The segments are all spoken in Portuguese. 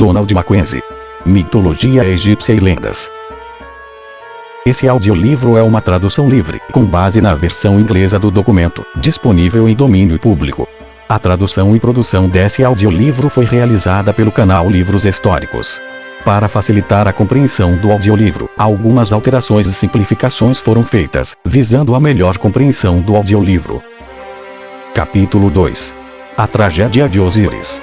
Donald Mackenzie. Mitologia egípcia e lendas. Esse audiolivro é uma tradução livre, com base na versão inglesa do documento, disponível em domínio público. A tradução e produção desse audiolivro foi realizada pelo canal Livros Históricos. Para facilitar a compreensão do audiolivro, algumas alterações e simplificações foram feitas, visando a melhor compreensão do audiolivro. Capítulo 2. A tragédia de Osíris.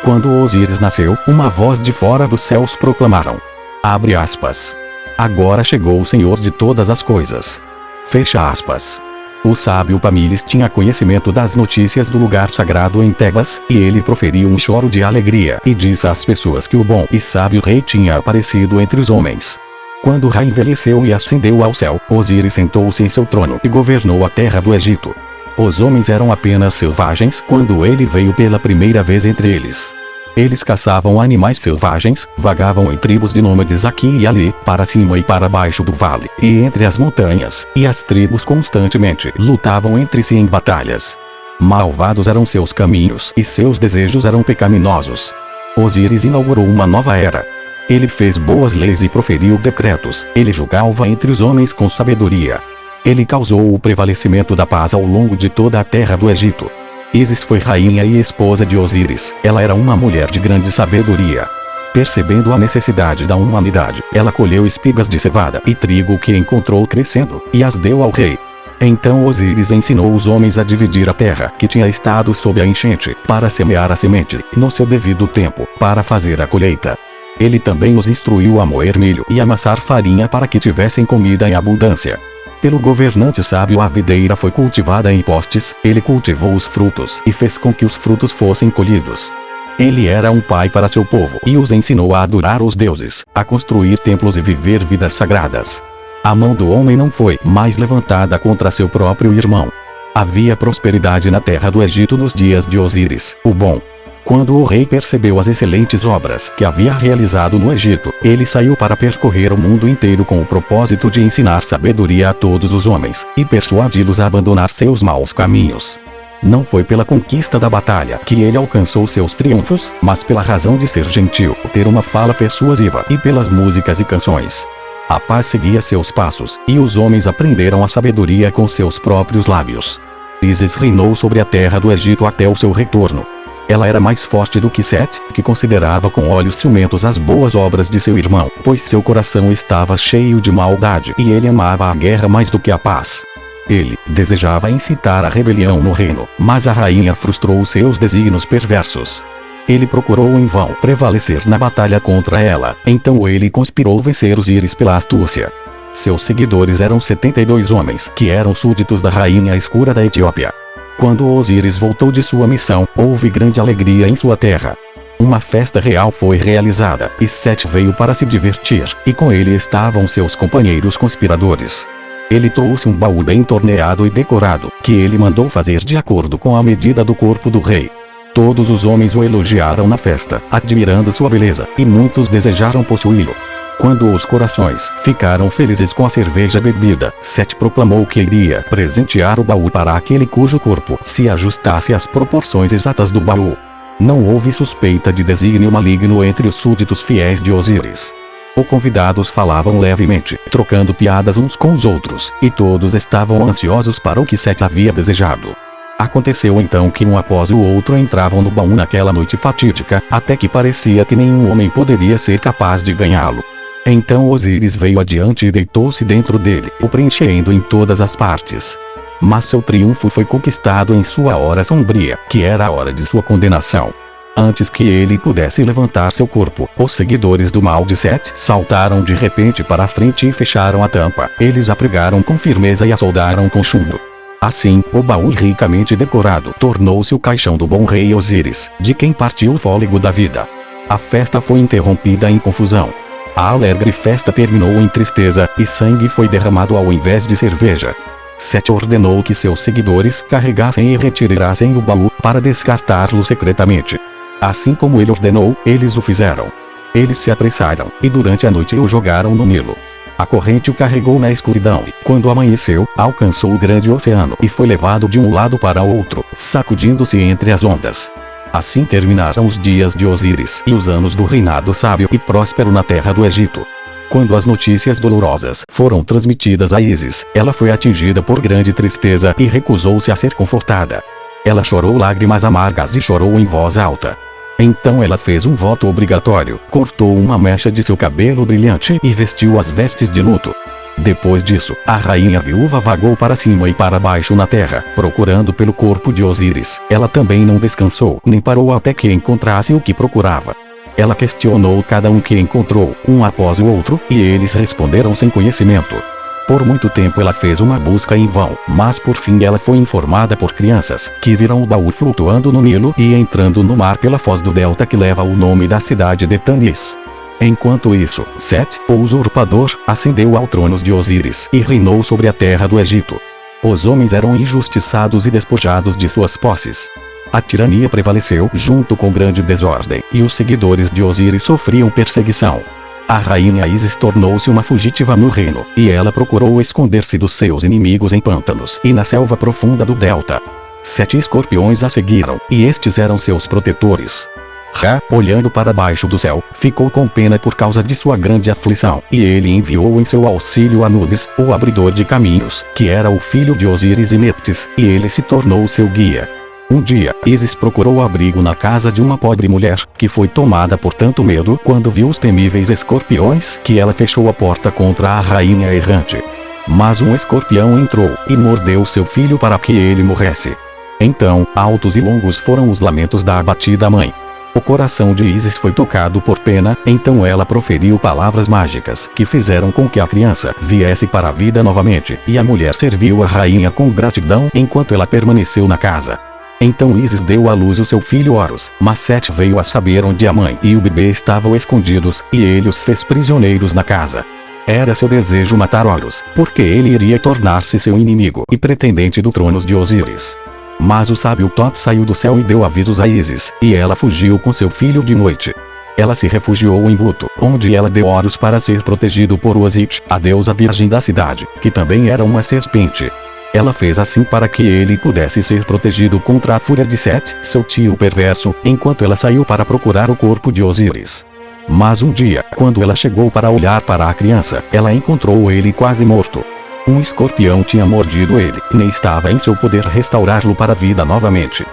Quando Osíris nasceu, uma voz de fora dos céus proclamaram. Abre aspas. Agora chegou o Senhor de todas as coisas. Fecha aspas. O sábio Pamílis tinha conhecimento das notícias do lugar sagrado em Tebas, e ele proferiu um choro de alegria e disse às pessoas que o bom e sábio rei tinha aparecido entre os homens. Quando Ra envelheceu e ascendeu ao céu, Osíris sentou-se em seu trono e governou a terra do Egito. Os homens eram apenas selvagens quando ele veio pela primeira vez entre eles. Eles caçavam animais selvagens, vagavam em tribos de nômades aqui e ali, para cima e para baixo do vale, e entre as montanhas, e as tribos constantemente lutavam entre si em batalhas. Malvados eram seus caminhos e seus desejos eram pecaminosos. Osíris inaugurou uma nova era. Ele fez boas leis e proferiu decretos, ele julgava entre os homens com sabedoria. Ele causou o prevalecimento da paz ao longo de toda a terra do Egito. Ísis foi rainha e esposa de Osíris. Ela era uma mulher de grande sabedoria. Percebendo a necessidade da humanidade, ela colheu espigas de cevada e trigo que encontrou crescendo, e as deu ao rei. Então Osíris ensinou os homens a dividir a terra que tinha estado sob a enchente, para semear a semente, no seu devido tempo, para fazer a colheita. Ele também os instruiu a moer milho e amassar farinha para que tivessem comida em abundância. Pelo governante sábio a videira foi cultivada em postes, ele cultivou os frutos e fez com que os frutos fossem colhidos. Ele era um pai para seu povo e os ensinou a adorar os deuses, a construir templos e viver vidas sagradas. A mão do homem não foi mais levantada contra seu próprio irmão. Havia prosperidade na terra do Egito nos dias de Osíris, o bom. Quando o rei percebeu as excelentes obras que havia realizado no Egito, ele saiu para percorrer o mundo inteiro com o propósito de ensinar sabedoria a todos os homens, e persuadi-los a abandonar seus maus caminhos. Não foi pela conquista da batalha que ele alcançou seus triunfos, mas pela razão de ser gentil, ter uma fala persuasiva e pelas músicas e canções. A paz seguia seus passos, e os homens aprenderam a sabedoria com seus próprios lábios. Ísis reinou sobre a terra do Egito até o seu retorno. Ela era mais forte do que Sete, que considerava com olhos ciumentos as boas obras de seu irmão, pois seu coração estava cheio de maldade e ele amava a guerra mais do que a paz. Ele desejava incitar a rebelião no reino, mas a rainha frustrou seus desígnios perversos. Ele procurou em vão prevalecer na batalha contra ela, então ele conspirou vencer Osíris pela astúcia. Seus seguidores eram 72 homens que eram súditos da rainha escura da Etiópia. Quando Osíris voltou de sua missão, houve grande alegria em sua terra. Uma festa real foi realizada, e Sete veio para se divertir, e com ele estavam seus companheiros conspiradores. Ele trouxe um baú bem torneado e decorado, que ele mandou fazer de acordo com a medida do corpo do rei. Todos os homens o elogiaram na festa, admirando sua beleza, e muitos desejaram possuí-lo. Quando os corações ficaram felizes com a cerveja bebida, Sete proclamou que iria presentear o baú para aquele cujo corpo se ajustasse às proporções exatas do baú. Não houve suspeita de desígnio maligno entre os súditos fiéis de Osíris. Os convidados falavam levemente, trocando piadas uns com os outros, e todos estavam ansiosos para o que Sete havia desejado. Aconteceu então que um após o outro entravam no baú naquela noite fatídica, até que parecia que nenhum homem poderia ser capaz de ganhá-lo. Então Osíris veio adiante e deitou-se dentro dele, o preenchendo em todas as partes. Mas seu triunfo foi conquistado em sua hora sombria, que era a hora de sua condenação. Antes que ele pudesse levantar seu corpo, os seguidores do mal de Sete saltaram de repente para a frente e fecharam a tampa. Eles a pregaram com firmeza e a soldaram com chumbo. Assim, o baú ricamente decorado tornou-se o caixão do bom rei Osíris, de quem partiu o fôlego da vida. A festa foi interrompida em confusão. A alegre festa terminou em tristeza, e sangue foi derramado ao invés de cerveja. Sete ordenou que seus seguidores carregassem e retirassem o baú, para descartá-lo secretamente. Assim como ele ordenou, eles o fizeram. Eles se apressaram, e durante a noite o jogaram no Nilo. A corrente o carregou na escuridão e, quando amanheceu, alcançou o grande oceano e foi levado de um lado para o outro, sacudindo-se entre as ondas. Assim terminaram os dias de Osíris e os anos do reinado sábio e próspero na terra do Egito. Quando as notícias dolorosas foram transmitidas a Ísis, ela foi atingida por grande tristeza e recusou-se a ser confortada. Ela chorou lágrimas amargas e chorou em voz alta. Então ela fez um voto obrigatório, cortou uma mecha de seu cabelo brilhante e vestiu as vestes de luto. Depois disso, a rainha viúva vagou para cima e para baixo na terra, procurando pelo corpo de Osíris. Ela também não descansou, nem parou até que encontrasse o que procurava. Ela questionou cada um que encontrou, um após o outro, e eles responderam sem conhecimento. Por muito tempo ela fez uma busca em vão, mas por fim ela foi informada por crianças, que viram o baú flutuando no Nilo e entrando no mar pela foz do delta que leva o nome da cidade de Tanis. Enquanto isso, Sete, o usurpador, ascendeu ao trono de Osíris e reinou sobre a terra do Egito. Os homens eram injustiçados e despojados de suas posses. A tirania prevaleceu junto com grande desordem, e os seguidores de Osíris sofriam perseguição. A rainha Ísis tornou-se uma fugitiva no reino, e ela procurou esconder-se dos seus inimigos em pântanos e na selva profunda do delta. 7 escorpiões a seguiram, e estes eram seus protetores. Ra, olhando para baixo do céu, ficou com pena por causa de sua grande aflição, e ele enviou em seu auxílio Anubis, o abridor de caminhos, que era o filho de Osíris e Neptis, e ele se tornou seu guia. Um dia, Ísis procurou abrigo na casa de uma pobre mulher, que foi tomada por tanto medo quando viu os temíveis escorpiões, que ela fechou a porta contra a rainha errante. Mas um escorpião entrou, e mordeu seu filho para que ele morresse. Então, altos e longos foram os lamentos da abatida mãe. O coração de Ísis foi tocado por pena, então ela proferiu palavras mágicas que fizeram com que a criança viesse para a vida novamente, e a mulher serviu a rainha com gratidão enquanto ela permaneceu na casa. Então Ísis deu à luz o seu filho Horus, mas Sete veio a saber onde a mãe e o bebê estavam escondidos, e ele os fez prisioneiros na casa. Era seu desejo matar Horus, porque ele iria tornar-se seu inimigo e pretendente do trono de Osíris. Mas o sábio Thoth saiu do céu e deu avisos a Ísis, e ela fugiu com seu filho de noite. Ela se refugiou em Buto, onde ela deu Horus para ser protegido por Osite, a deusa virgem da cidade, que também era uma serpente. Ela fez assim para que ele pudesse ser protegido contra a fúria de Sete, seu tio perverso, enquanto ela saiu para procurar o corpo de Osíris. Mas um dia, quando ela chegou para olhar para a criança, ela encontrou ele quase morto. Um escorpião tinha mordido ele, e nem estava em seu poder restaurá-lo para a vida novamente.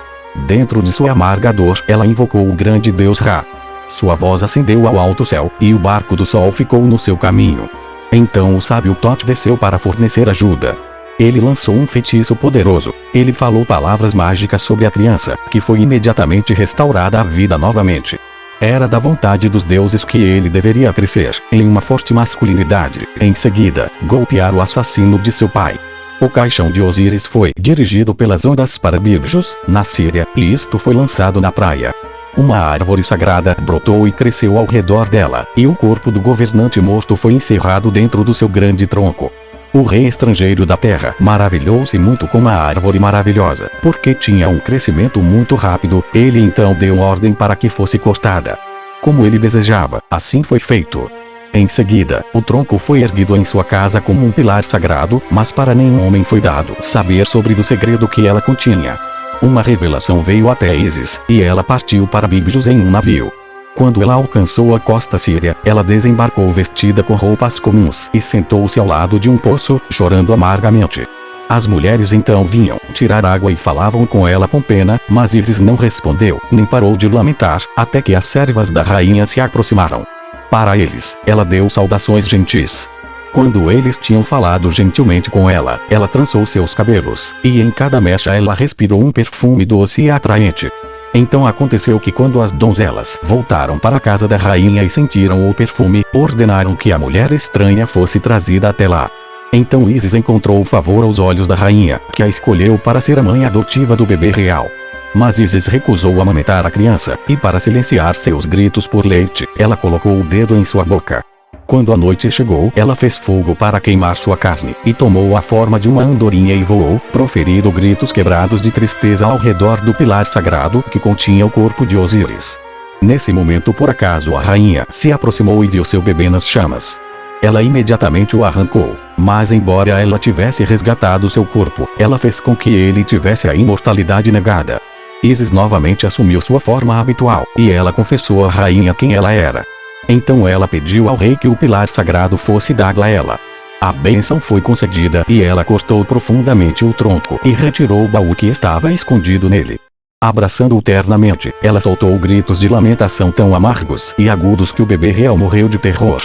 Dentro de sua amarga dor, ela invocou o grande deus Ra. Sua voz ascendeu ao alto céu, e o barco do sol ficou no seu caminho. Então o sábio Thoth desceu para fornecer ajuda. Ele lançou um feitiço poderoso. Ele falou palavras mágicas sobre a criança, que foi imediatamente restaurada à vida novamente. Era da vontade dos deuses que ele deveria crescer em uma forte masculinidade. Em seguida, golpear o assassino de seu pai. O caixão de Osíris foi dirigido pelas ondas para Bibjus, na Síria, e isto foi lançado na praia. Uma árvore sagrada brotou e cresceu ao redor dela, e o corpo do governante morto foi encerrado dentro do seu grande tronco. O rei estrangeiro da terra maravilhou-se muito com a árvore maravilhosa, porque tinha um crescimento muito rápido. Ele então deu ordem para que fosse cortada. Como ele desejava, assim foi feito. Em seguida, o tronco foi erguido em sua casa como um pilar sagrado, mas para nenhum homem foi dado saber sobre o segredo que ela continha. Uma revelação veio até Ísis, e ela partiu para Bibjus em um navio. Quando ela alcançou a costa síria, ela desembarcou vestida com roupas comuns e sentou-se ao lado de um poço, chorando amargamente. As mulheres então vinham tirar água e falavam com ela com pena, mas Ísis não respondeu, nem parou de lamentar, até que as servas da rainha se aproximaram. Para eles, ela deu saudações gentis. Quando eles tinham falado gentilmente com ela, ela trançou seus cabelos, e em cada mecha ela respirou um perfume doce e atraente. Então aconteceu que quando as donzelas voltaram para a casa da rainha e sentiram o perfume, ordenaram que a mulher estranha fosse trazida até lá. Então Ísis encontrou favor aos olhos da rainha, que a escolheu para ser a mãe adotiva do bebê real. Mas Ísis recusou amamentar a criança, e para silenciar seus gritos por leite, ela colocou o dedo em sua boca. Quando a noite chegou, ela fez fogo para queimar sua carne, e tomou a forma de uma andorinha e voou, proferindo gritos quebrados de tristeza ao redor do pilar sagrado que continha o corpo de Osíris. Nesse momento por acaso a rainha se aproximou e viu seu bebê nas chamas. Ela imediatamente o arrancou, mas embora ela tivesse resgatado seu corpo, ela fez com que ele tivesse a imortalidade negada. Ísis novamente assumiu sua forma habitual, e ela confessou à rainha quem ela era. Então ela pediu ao rei que o pilar sagrado fosse dado a ela. A bênção foi concedida e ela cortou profundamente o tronco e retirou o baú que estava escondido nele. Abraçando-o ternamente, ela soltou gritos de lamentação tão amargos e agudos que o bebê real morreu de terror.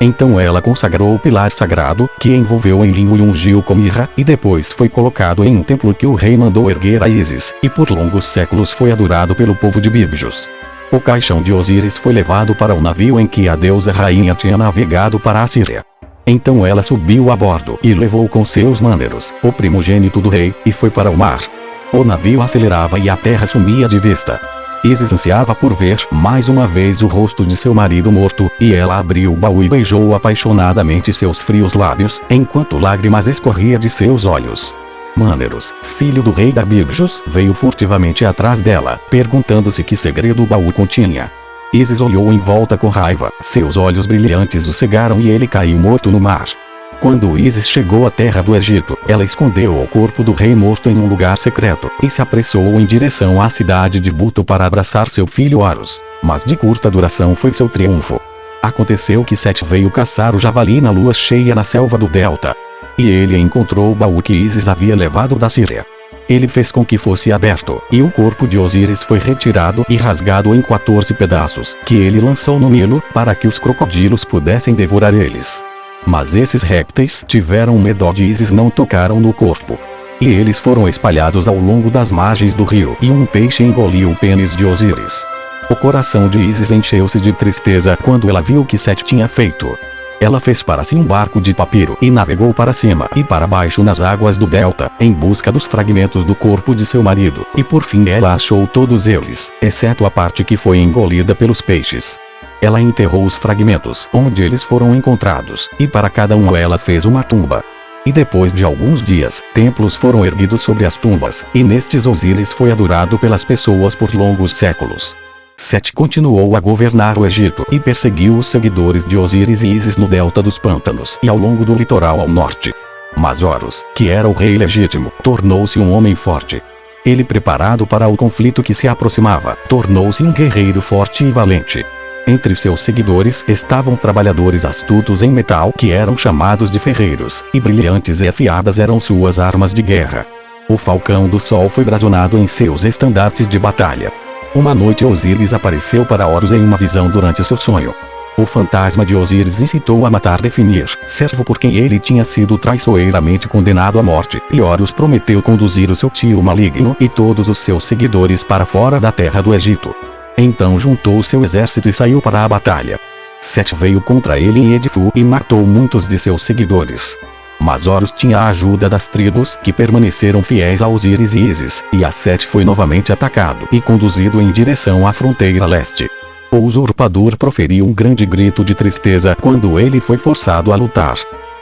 Então ela consagrou o pilar sagrado, que envolveu em linho e ungiu com mirra, e depois foi colocado em um templo que o rei mandou erguer a Ísis, e por longos séculos foi adorado pelo povo de Bibjos. O caixão de Osíris foi levado para o navio em que a deusa rainha tinha navegado para a Síria. Então ela subiu a bordo e levou com seus mâneros, o primogênito do rei, e foi para o mar. O navio acelerava e a terra sumia de vista. Ísis ansiava por ver mais uma vez o rosto de seu marido morto, e ela abriu o baú e beijou apaixonadamente seus frios lábios, enquanto lágrimas escorriam de seus olhos. Mâneros, filho do rei da Bibjos, veio furtivamente atrás dela, perguntando-se que segredo o baú continha. Ísis olhou em volta com raiva, seus olhos brilhantes o cegaram e ele caiu morto no mar. Quando Ísis chegou à terra do Egito, ela escondeu o corpo do rei morto em um lugar secreto, e se apressou em direção à cidade de Buto para abraçar seu filho Horus. Mas de curta duração foi seu triunfo. Aconteceu que Sete veio caçar o javali na lua cheia na selva do delta. E ele encontrou o baú que Ísis havia levado da Síria. Ele fez com que fosse aberto, e o corpo de Osíris foi retirado e rasgado em 14 pedaços, que ele lançou no Nilo, para que os crocodilos pudessem devorar eles. Mas esses répteis tiveram medo de Ísis e não tocaram no corpo. E eles foram espalhados ao longo das margens do rio, e um peixe engoliu o pênis de Osíris. O coração de Ísis encheu-se de tristeza quando ela viu o que Sete tinha feito. Ela fez para si um barco de papiro e navegou para cima e para baixo nas águas do delta, em busca dos fragmentos do corpo de seu marido, e por fim ela achou todos eles, exceto a parte que foi engolida pelos peixes. Ela enterrou os fragmentos onde eles foram encontrados, e para cada um ela fez uma tumba. E depois de alguns dias, templos foram erguidos sobre as tumbas, e nestes Osíris foi adorado pelas pessoas por longos séculos. Sete continuou a governar o Egito e perseguiu os seguidores de Osíris e Ísis no delta dos pântanos e ao longo do litoral ao norte. Mas Horus, que era o rei legítimo, tornou-se um homem forte. Ele, preparado para o conflito que se aproximava, tornou-se um guerreiro forte e valente. Entre seus seguidores estavam trabalhadores astutos em metal que eram chamados de ferreiros, e brilhantes e afiadas eram suas armas de guerra. O falcão do sol foi brazonado em seus estandartes de batalha. Uma noite Osíris apareceu para Horus em uma visão durante seu sonho. O fantasma de Osíris incitou a matar Definir, servo por quem ele tinha sido traiçoeiramente condenado à morte, e Horus prometeu conduzir o seu tio maligno e todos os seus seguidores para fora da terra do Egito. Então juntou seu exército e saiu para a batalha. Sete veio contra ele em Edifu e matou muitos de seus seguidores. Mas Horus tinha a ajuda das tribos que permaneceram fiéis a Osíris e Ísis, e a Sete foi novamente atacado e conduzido em direção à fronteira leste. O usurpador proferiu um grande grito de tristeza quando ele foi forçado a lutar.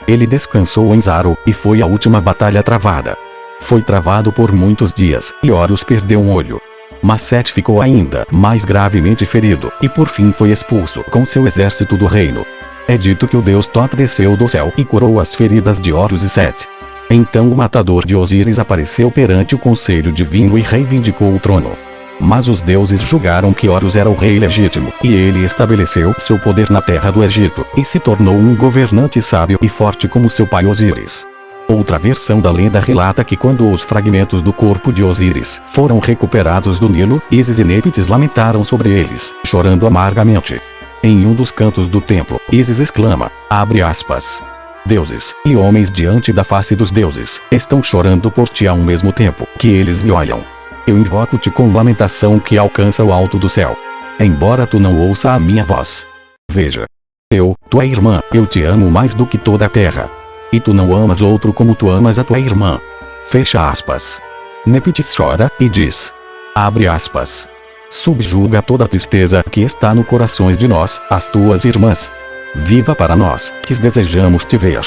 Ele descansou em Zaro, e foi a última batalha travada. Foi travado por muitos dias, e Horus perdeu um olho. Mas Sete ficou ainda mais gravemente ferido, e por fim foi expulso com seu exército do reino. É dito que o deus Tot desceu do céu e curou as feridas de Horus e Sete. Então o matador de Osíris apareceu perante o conselho divino e reivindicou o trono. Mas os deuses julgaram que Horus era o rei legítimo, e ele estabeleceu seu poder na terra do Egito, e se tornou um governante sábio e forte como seu pai Osíris. Outra versão da lenda relata que quando os fragmentos do corpo de Osíris foram recuperados do Nilo, Ísis e Népites lamentaram sobre eles, chorando amargamente. Em um dos cantos do templo, Ísis exclama, abre aspas, deuses e homens diante da face dos deuses, estão chorando por ti ao mesmo tempo que eles me olham. Eu invoco-te com lamentação que alcança o alto do céu. Embora tu não ouça a minha voz. Veja. Eu, tua irmã, eu te amo mais do que toda a terra. E tu não amas outro como tu amas a tua irmã. Fecha aspas. Népites chora, e diz. Abre aspas. Subjuga toda a tristeza que está no corações de nós, as tuas irmãs. Viva para nós, que desejamos te ver.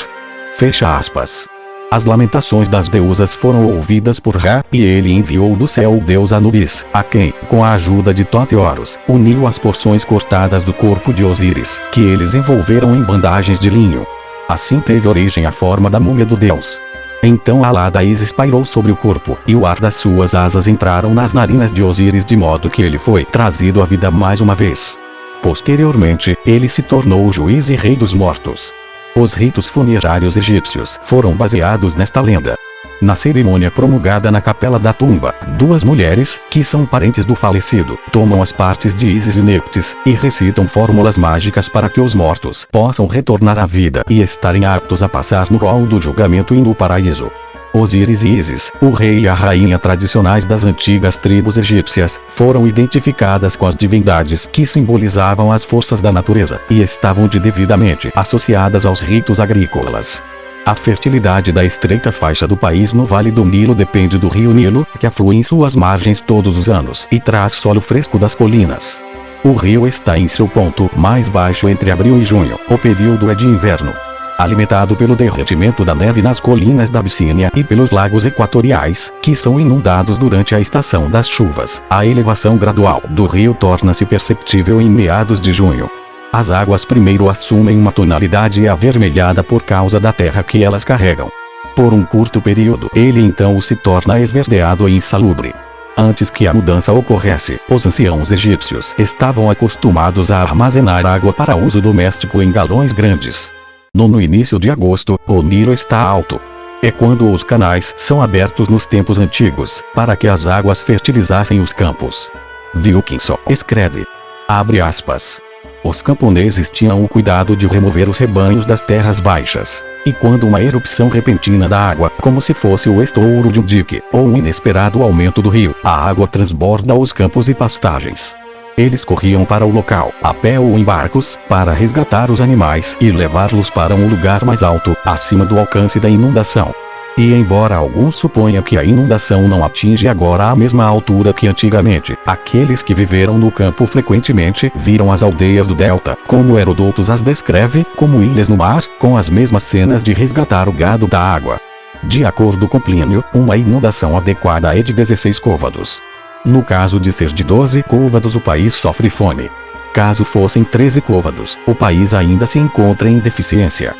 Fecha aspas. As lamentações das deusas foram ouvidas por Ra, e ele enviou do céu o deus Anubis, a quem, com a ajuda de Tot e Horus, uniu as porções cortadas do corpo de Osíris, que eles envolveram em bandagens de linho. Assim teve origem a forma da múmia do deus. Então Alá da Ísis pairou sobre o corpo, e o ar das suas asas entraram nas narinas de Osíris de modo que ele foi trazido à vida mais uma vez. Posteriormente, ele se tornou o juiz e rei dos mortos. Os ritos funerários egípcios foram baseados nesta lenda. Na cerimônia promulgada na capela da tumba, duas mulheres, que são parentes do falecido, tomam as partes de Ísis e Neftis, e recitam fórmulas mágicas para que os mortos possam retornar à vida e estarem aptos a passar no rol do julgamento e no paraíso. Osíris e Ísis, o rei e a rainha tradicionais das antigas tribos egípcias, foram identificadas com as divindades que simbolizavam as forças da natureza, e estavam devidamente associadas aos ritos agrícolas. A fertilidade da estreita faixa do país no Vale do Nilo depende do rio Nilo, que aflui em suas margens todos os anos e traz solo fresco das colinas. O rio está em seu ponto mais baixo entre abril e junho, o período é de inverno. Alimentado pelo derretimento da neve nas colinas da Abissínia e pelos lagos equatoriais, que são inundados durante a estação das chuvas, a elevação gradual do rio torna-se perceptível em meados de junho. As águas primeiro assumem uma tonalidade avermelhada por causa da terra que elas carregam. Por um curto período, ele então se torna esverdeado e insalubre. Antes que a mudança ocorresse, os anciãos egípcios estavam acostumados a armazenar água para uso doméstico em galões grandes. No início de agosto, o Nilo está alto. É quando os canais são abertos nos tempos antigos, para que as águas fertilizassem os campos. Wilkinson escreve, abre aspas, os camponeses tinham o cuidado de remover os rebanhos das terras baixas. E quando uma erupção repentina da água, como se fosse o estouro de um dique, ou um inesperado aumento do rio, a água transborda os campos e pastagens. Eles corriam para o local, a pé ou em barcos, para resgatar os animais e levá-los para um lugar mais alto, acima do alcance da inundação. E embora alguns suponham que a inundação não atinge agora a mesma altura que antigamente, aqueles que viveram no campo frequentemente viram as aldeias do delta, como Herodoto as descreve, como ilhas no mar, com as mesmas cenas de resgatar o gado da água. De acordo com Plínio, uma inundação adequada é de 16 côvados. No caso de ser de 12 côvados, o país sofre fome. Caso fossem 13 côvados, o país ainda se encontra em deficiência.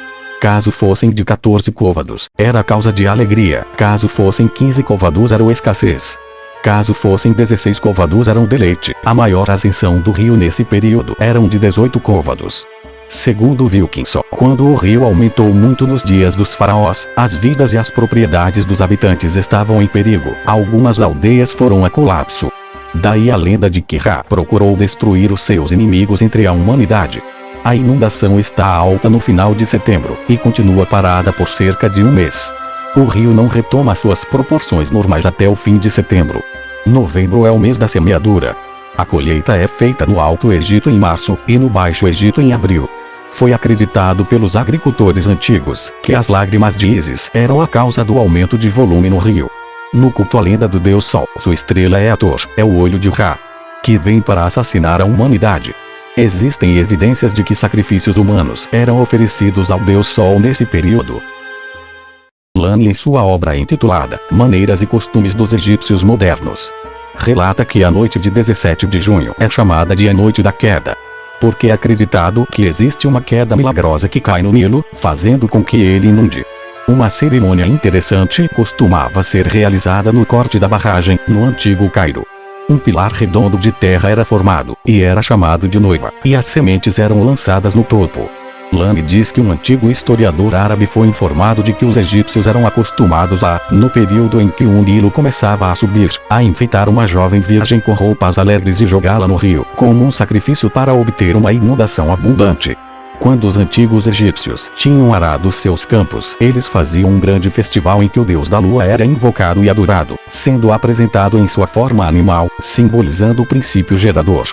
Caso fossem de 14 côvados, era causa de alegria. Caso fossem 15 côvados, era escassez. Caso fossem 16 côvados, era um deleite. A maior ascensão do rio nesse período eram de 18 côvados. Segundo Wilkinson, quando o rio aumentou muito nos dias dos faraós, as vidas e as propriedades dos habitantes estavam em perigo. Algumas aldeias foram a colapso. Daí a lenda de que Ra procurou destruir os seus inimigos entre a humanidade. A inundação está alta no final de setembro, e continua parada por cerca de um mês. O rio não retoma suas proporções normais até o fim de setembro. Novembro é o mês da semeadura. A colheita é feita no Alto Egito em março, e no Baixo Egito em abril. Foi acreditado pelos agricultores antigos, que as lágrimas de Ísis eram a causa do aumento de volume no rio. No culto à lenda do Deus Sol, sua estrela é Hathor, é o olho de Ra, que vem para assassinar a humanidade. Existem evidências de que sacrifícios humanos eram oferecidos ao Deus Sol nesse período. Lani, em sua obra intitulada Maneiras e Costumes dos Egípcios Modernos, relata que a noite de 17 de junho é chamada de a Noite da Queda, porque é acreditado que existe uma queda milagrosa que cai no Nilo, fazendo com que ele inunde. Uma cerimônia interessante costumava ser realizada no corte da barragem, no antigo Cairo. Um pilar redondo de terra era formado, e era chamado de noiva, e as sementes eram lançadas no topo. Lani diz que um antigo historiador árabe foi informado de que os egípcios eram acostumados a, no período em que o Nilo começava a subir, a enfeitar uma jovem virgem com roupas alegres e jogá-la no rio, como um sacrifício para obter uma inundação abundante. Quando os antigos egípcios tinham arado seus campos, eles faziam um grande festival em que o deus da lua era invocado e adorado, sendo apresentado em sua forma animal, simbolizando o princípio gerador.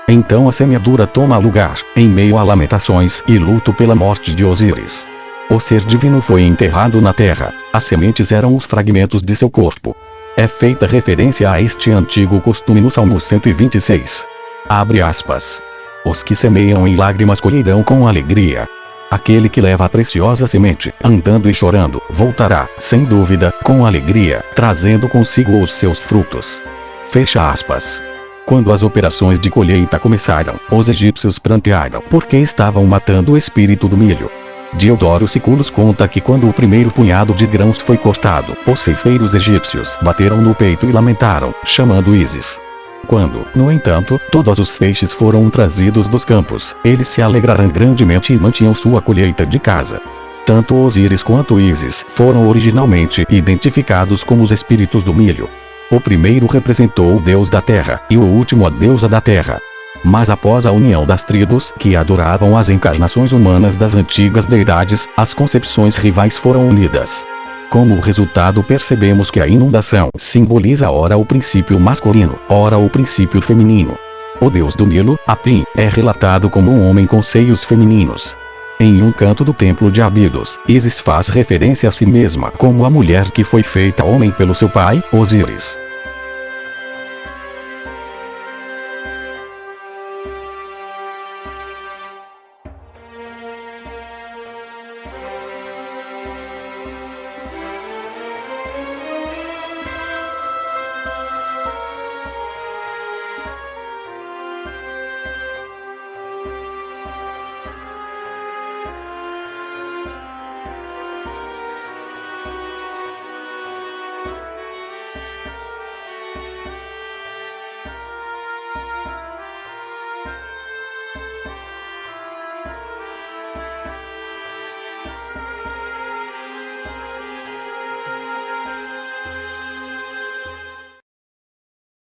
Então a semeadura toma lugar, em meio a lamentações e luto pela morte de Osíris. O ser divino foi enterrado na terra, as sementes eram os fragmentos de seu corpo. É feita referência a este antigo costume no Salmo 126. Abre aspas. Os que semeiam em lágrimas colherão com alegria. Aquele que leva a preciosa semente, andando e chorando, voltará, sem dúvida, com alegria, trazendo consigo os seus frutos. Fecha aspas. Quando as operações de colheita começaram, os egípcios prantearam porque estavam matando o espírito do milho. Diodoro Siculus conta que quando o primeiro punhado de grãos foi cortado, os ceifeiros egípcios bateram no peito e lamentaram, chamando Ísis. Quando, no entanto, todos os feixes foram trazidos dos campos, eles se alegraram grandemente e mantinham sua colheita de casa. Tanto Osíris quanto Ísis foram originalmente identificados como os espíritos do milho. O primeiro representou o deus da terra, e o último a deusa da terra. Mas após a união das tribos, que adoravam as encarnações humanas das antigas deidades, as concepções rivais foram unidas. Como resultado, percebemos que a inundação simboliza ora o princípio masculino, ora o princípio feminino. O deus do Nilo, Apim, é relatado como um homem com seios femininos. Em um canto do templo de Abidos, Ísis faz referência a si mesma como a mulher que foi feita homem pelo seu pai, Osíris.